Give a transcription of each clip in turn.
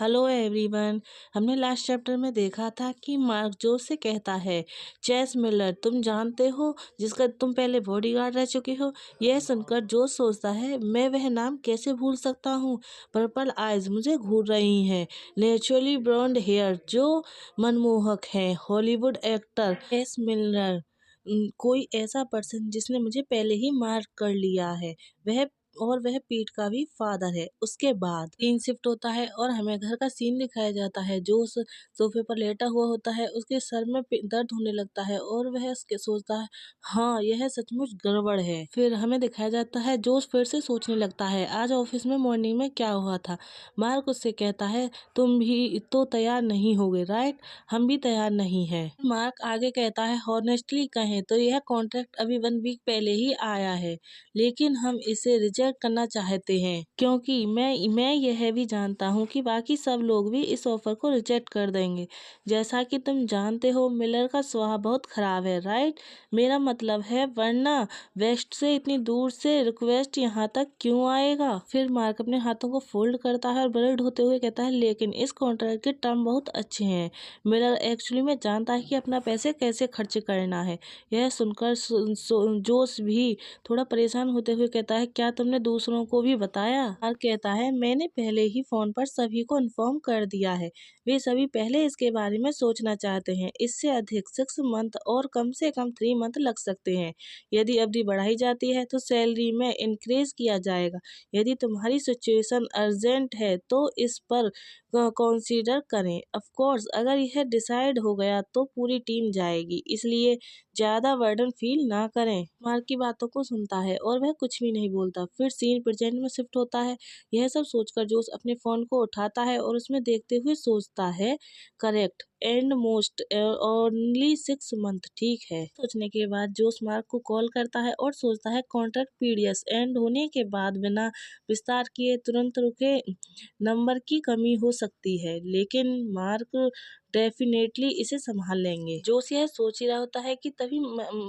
Hello everyone. हमने last chapter में देखा था कि मार्क जोस से कहता है, चेस मिलर तुम जानते हो जिसका तुम पहले बॉडीगार्ड रह चुके हो। यह सुनकर जोस सोचता है, मैं वह नाम कैसे भूल सकता हूँ। पर्पल आइज मुझे घूर रही हैं। नेचुरली ब्लॉन्ड हेयर जो मनमोहक हैं। हॉलीवुड एक्टर चेस मिलर, कोई ऐसा पर्सन जिसने मुझे पहले ही मार्क कर लिया है। वह पीट का भी फादर है। उसके बाद सीन शिफ्ट होता है और हमें घर का सीन दिखाया जाता है। जो उस सोफे पर लेटा हुआ होता है, उसके सर में दर्द होने लगता है और वह उसके सोचता है, हाँ यह सचमुच गड़बड़ है। फिर हमें दिखाया जाता है जोश फिर से सोचने लगता है, आज ऑफिस में मॉर्निंग में क्या हुआ था। मार्क उससे कहता है, तुम भी तो तैयार नहीं होगे राइट, हम भी तैयार नहीं है। मार्क आगे कहता है, हॉनेस्टली कहें तो यह कॉन्ट्रैक्ट अभी 1 वीक पहले ही आया है, लेकिन हम इसे रिजेक्ट करना चाहते हैं क्योंकि मैं यह भी जानता हूँ कि बाकी सब लोग भी इस ऑफर को रिजेक्ट कर देंगे। जैसा कि तुम जानते हो मिलर का स्वभाव बहुत खराब है राइट, मेरा मतलब है वरना वेस्ट से इतनी दूर से रिक्वेस्ट यहाँ तक क्यों आएगा। फिर मार्क अपने हाथों को फोल्ड करता है और ब्लड होते हुए कहता है, लेकिन इस कॉन्ट्रैक्ट के टर्म बहुत अच्छे हैं। मिलर एक्चुअली में जानता है कि अपना पैसे कैसे खर्च करना है। यह सुनकर जोश भी थोड़ा परेशान होते हुए कहता है, क्या तुमने दूसरों को भी बताया। मार्क कहता है, मैंने पहले ही फोन पर सभी को इन्फॉर्म कर दिया है। वे सभी पहले इसके बारे में सोचना चाहते हैं। इससे अधिक 6 मंथ और कम से कम 3 मंथ लग सकते हैं। यदि अवधि बढ़ाई जाती है तो सैलरी में इंक्रीज किया जाएगा। यदि तुम्हारी सिचुएशन अर्जेंट है तो इस पर कंसीडर करें। ऑफ कोर्स अगर यह डिसाइड हो गया तो पूरी टीम जाएगी, इसलिए ज्यादा बर्डन फील ना करें। मार्क की बातों को सुनता है और वह कुछ भी नहीं बोलता। फिर सीन प्रेजेंट में शिफ्ट होता है। यह सब सोचकर जोश अपने फोन को उठाता है और उसमें देखते हुए सोचता है, correct and most only 6 month, ठीक है। सोचने के बाद जोश मार्क को कॉल करता है और सोचता है, कॉन्ट्रैक्ट पीरियड एंड होने के बाद बिना विस्तार किए तुरंत रुके नंबर की कमी हो सकती है, लेकिन मार्क डेफिनेटली इसे संभाल लेंगे। जोश यह सोच ही रहा होता है कि तभी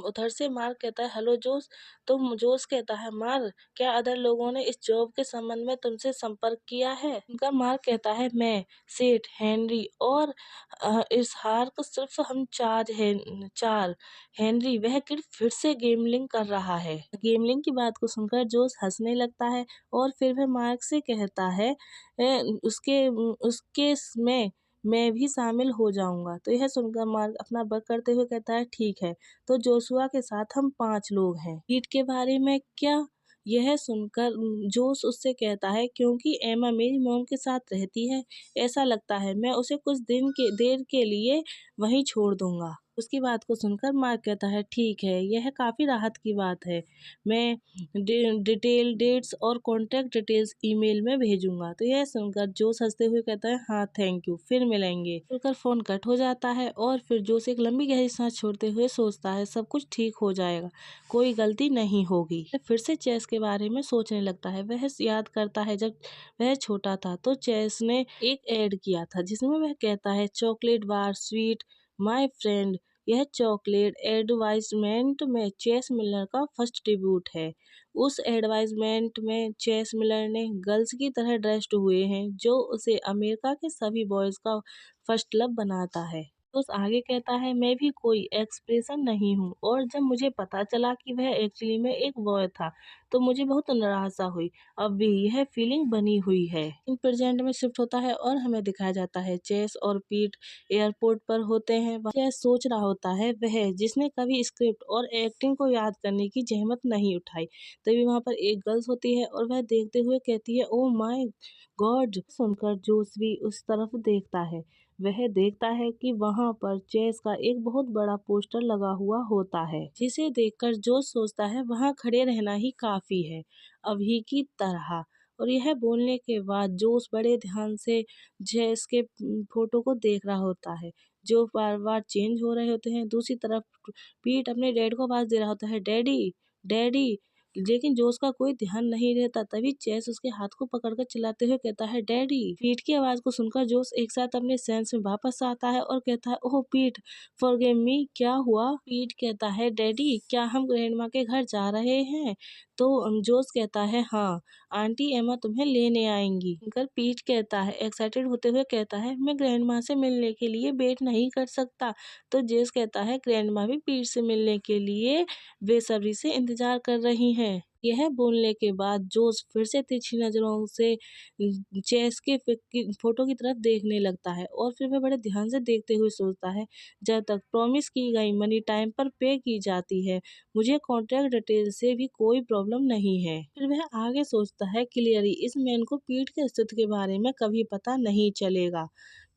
उधर से मार्क कहता है, हेलो जोश। तो जोश कहता है, मार्क क्या अदर लोगों ने इस जॉब के संबंध में तुमसे संपर्क किया है। उनका मार्क कहता है, मैं, सेठ, हेनरी और इसहाक, सिर्फ हम 4 हेनरी वह किड फिर से गेमलिंग कर रहा है। गेमलिंग की बात को सुनकर जोश हंसने लगता है और फिर वह मार्क से कहता है, उसके उसके में मैं भी शामिल हो जाऊंगा। तो यह सुनकर मार्क अपना बक करते हुए कहता है, ठीक है तो जोशुआ के साथ हम 5 लोग हैं। कीट के बारे में क्या। यह सुनकर जोश उससे कहता है, क्योंकि एमा मेरी मॉम के साथ रहती है, ऐसा लगता है मैं उसे कुछ देर के लिए वहीं छोड़ दूंगा। उसकी बात को सुनकर मार्क कहता है, ठीक है यह काफी राहत की बात है, मैं डिटेल डेट्स और कॉन्टैक्ट डिटेल्स ईमेल में भेजूंगा। तो यह सुनकर जोश हंसते हुए कहता है, हाँ थैंक यू, फिर मिलेंगे। फिर फोन कट हो जाता है और फिर जोश एक लंबी गहरी सांस छोड़ते हुए सोचता है, सब कुछ ठीक हो जाएगा, कोई गलती नहीं होगी। फिर से चेस के बारे में सोचने लगता है। वह याद करता है जब वह छोटा था तो चेस ने एक ऐड किया था जिसमें वह कहता है, chocolate bar sweet my friend. यह चॉकलेट एडवर्टाइजमेंट में चेस मिलर का फर्स्ट डिब्यूट है। उस एडवर्टाइजमेंट में चेस मिलर ने गर्ल्स की तरह ड्रेस्ड हुए हैं, जो उसे अमेरिका के सभी बॉयज का फर्स्ट लव बनाता है। तो आगे कहता है, मैं भी कोई एक्सप्रेशन नहीं हूँ और जब मुझे पता चला कि वह एक्चुअली में एक बॉय था तो मुझे बहुत निराशा हुई। अब भी यह फीलिंग बनी हुई है। इन प्रेजेंट में शिफ्ट होता है और हमें दिखाया जाता है चेस और पीट एयरपोर्ट पर होते हैं। वह सोच रहा होता है, वह जिसने कभी स्क्रिप्ट और एक्टिंग को याद करने की जहमत नहीं उठाई। तभी वहां पर एक गर्ल्स होती है और वह देखते हुए कहती है, ओ माय गॉड। सुनकर जोश भी उस तरफ देखता है। वह देखता है कि वहां पर चेस का एक बहुत बड़ा पोस्टर लगा हुआ होता है, जिसे देखकर जोश सोचता है वहां खड़े रहना ही काफी है, अभी की तरह। और यह बोलने के बाद जोश बड़े ध्यान से चेस के फोटो को देख रहा होता है, जो बार बार चेंज हो रहे होते हैं। दूसरी तरफ पीट अपने डैड को आवाज दे रहा होता है, डैडी डैडी, लेकिन जोश का कोई ध्यान नहीं रहता। तभी चेस उसके हाथ को पकड़कर चिल्लाते हुए कहता है, डैडी। पीट की आवाज को सुनकर जोश एक साथ अपने सेंस में वापस आता है और कहता है, ओह पीट, फॉरगिव मी, क्या हुआ। पीट कहता है, डैडी क्या हम ग्रैंडमा के घर जा रहे हैं। तो जोस कहता है हाँ, आंटी एमा तुम्हें लेने आएंगी। अंकल पीट कहता है एक्साइटेड होते हुए कहता है मैं ग्रैंडमा से मिलने के लिए वेट नहीं कर सकता। तो जेस कहता है ग्रैंडमा भी पीट से मिलने के लिए बेसब्री से इंतजार कर रही हैं। यह बोलने के बाद जोस फिर से तिरछी नजरों से चेस के फोटो की तरफ देखने लगता है और फिर वह बड़े ध्यान से देखते हुए सोचता है जब तक प्रॉमिस की गई मनी टाइम पर पे की जाती है मुझे कॉन्ट्रैक्ट डिटेल से भी कोई प्रॉब्लम नहीं है। फिर वह आगे सोचता है क्लियरली इस मैन को पीठ के अस्तित्व के बारे में कभी पता नहीं चलेगा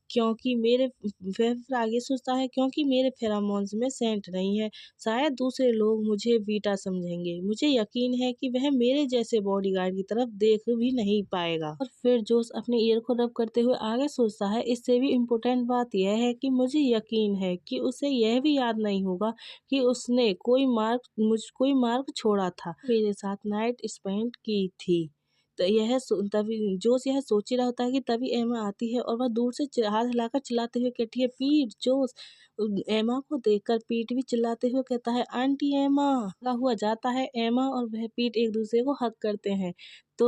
क्योंकि मेरे वह फिर आगे सोचता है क्योंकि मेरे फेरोमोन्स में सेंट नहीं है, शायद दूसरे लोग मुझे बीटा समझेंगे। मुझे यकीन है कि वह मेरे जैसे बॉडीगार्ड की तरफ देख भी नहीं पाएगा। और फिर जोश अपने ईयर को रब करते हुए आगे सोचता है इससे भी इम्पोर्टेंट बात यह है कि मुझे यकीन है कि उसे यह भी याद नहीं होगा कि उसने कोई मार्क छोड़ा था मेरे साथ नाइट स्पेंड की थी। तो तभी जोश यह सोच ही रहा होता है कि तभी एमा आती है और वह दूर से हाथ हिलाकर चिल्लाते हुए कहती है पीट जोश। एमा को देखकर पीट भी चिल्लाते हुए कहता है आंटी एमा। लगा हुआ जाता है एमा और वह पीट एक दूसरे को हक करते हैं। तो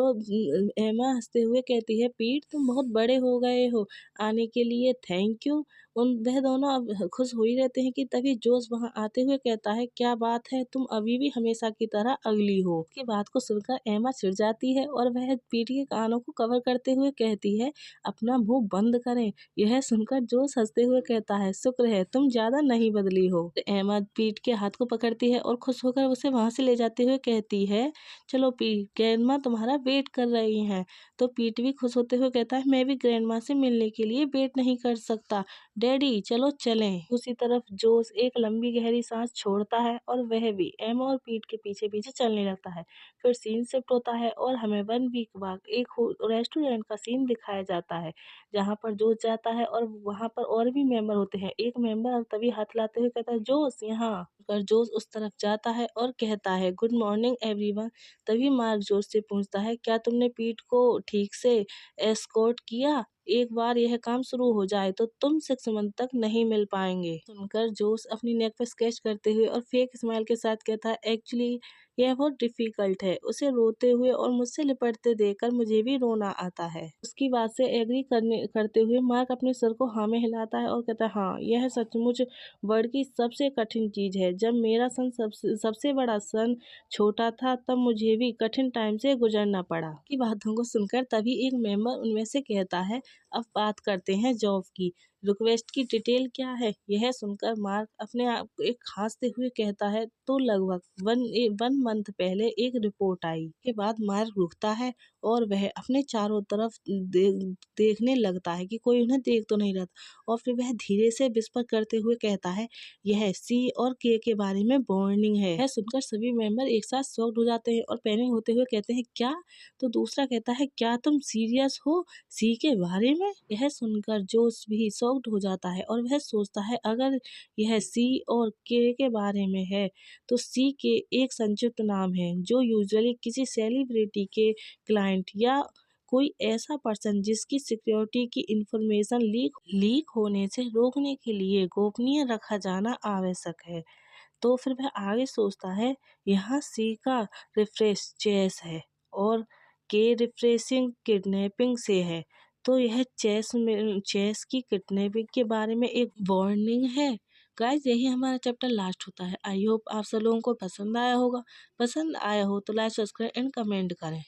एमा हंसते हुए कहती है पीट तुम बहुत बड़े हो गए हो, आने के लिए थैंक यू। वह दोनों अब खुश हो ही रहते हैं कि तभी जोश वहां आते हुए कहता है क्या बात है, तुम अभी भी हमेशा की तरह अगली हो। उसकी बात को सुनकर एमा चिढ़ जाती है और वह पीठ के कानों को कवर करते हुए कहती है अपना मुंह बंद करें। यह सुनकर जोश हंसते हुए कहता है शुक्र है तुम ज्यादा नहीं बदली हो। तो एमा पीठ के हाथ को पकड़ती है और खुश होकर उसे वहां से ले जाते हुए कहती है चलो पीठ ग्रैंडमा तुम्हारा वेट कर रही हैं। तो पीठ भी खुश होते हुए कहता है मैं भी ग्रैंडमा से मिलने के लिए वेट नहीं कर सकता, डैडी चलो चलें। उसी तरफ जोश एक लंबी गहरी सांस छोड़ता है और वह भी एमा और पीट के पीछे पीछे चलने लगता है। फिर सीन शिफ्ट होता है और हमें 1 वीक बाद एक रेस्टोरेंट का सीन दिखाया जाता है जहाँ पर जोश जाता है और वहाँ पर और भी मेंबर होते हैं। एक मेंबर तभी हाथ लाते हुए कहता है जोश यहाँ पर। जोश उस तरफ जाता है और कहता है गुड मॉर्निंग एवरीवन। तभी मार्क जोश से पूछता है क्या तुमने पीट को ठीक से एस्कॉर्ट किया, एक बार यह काम शुरू हो जाए तो तुम 6 मंथ तक नहीं मिल पाएंगे। सुनकर जोश अपनी नेक पर स्केच करते हुए और फेक स्माइल के साथ कहता है एक्चुअली यह बहुत डिफिकल्ट है। उसे रोते हुए और मुझसे लिपटते देखकर मुझे भी रोना आता है। उसकी बात से एग्री करते हुए मार्क अपने सर को हाँ में हिलाता है और कहता है हाँ यह सचमुच वर्ल्ड की सबसे कठिन चीज है। जब मेरा सन सबसे बड़ा सन छोटा था तब मुझे भी कठिन टाइम से गुजरना पड़ा। की बातों को सुनकर तभी एक मेंबर उनमें से कहता है अब बात करते हैं जॉब की, रिक्वेस्ट की डिटेल क्या है। यह सुनकर मार्क अपने आप को एक खांसते हुए कहता है तो लगभग 1 मंथ पहले एक रिपोर्ट आई। के बाद मार्क रुकता है और वह अपने चारों तरफ देखने लगता है कि कोई उन्हें देख तो नहीं रहा और फिर वह धीरे से विस्पर करते हुए कहता है यह सी और के बारे में वार्निंग है। यह सुनकर सभी मेंबर एक साथ शॉक्ड हो जाते हैं और पैनिक होते हुए कहते हैं क्या। तो दूसरा कहता है क्या तुम सीरियस हो सी के बारे में। यह सुनकर जोश भी शॉक्ड हो जाता है और वह सोचता है अगर यह सी और के बारे में है तो सी के एक संक्षिप्त नाम है जो यूजुअली किसी सेलिब्रिटी के क्लाइंट या कोई ऐसा पर्सन जिसकी सिक्योरिटी की इंफॉर्मेशन लीक होने से रोकने के लिए गोपनीय रखा जाना आवश्यक है। तो फिर वह आगे सोचता है यहाँ सी का रिफ्रेश चेस है और के रिफ्रेशिंग किडनैपिंग से है। तो यह चेस की किडनैपिंग के बारे में एक वार्निंग है। गाइस यही हमारा चैप्टर लास्ट होता है। आई होप आप सब लोगों को पसंद आया होगा। पसंद आया हो तो लाइक सब्सक्राइब एंड कमेंट करें।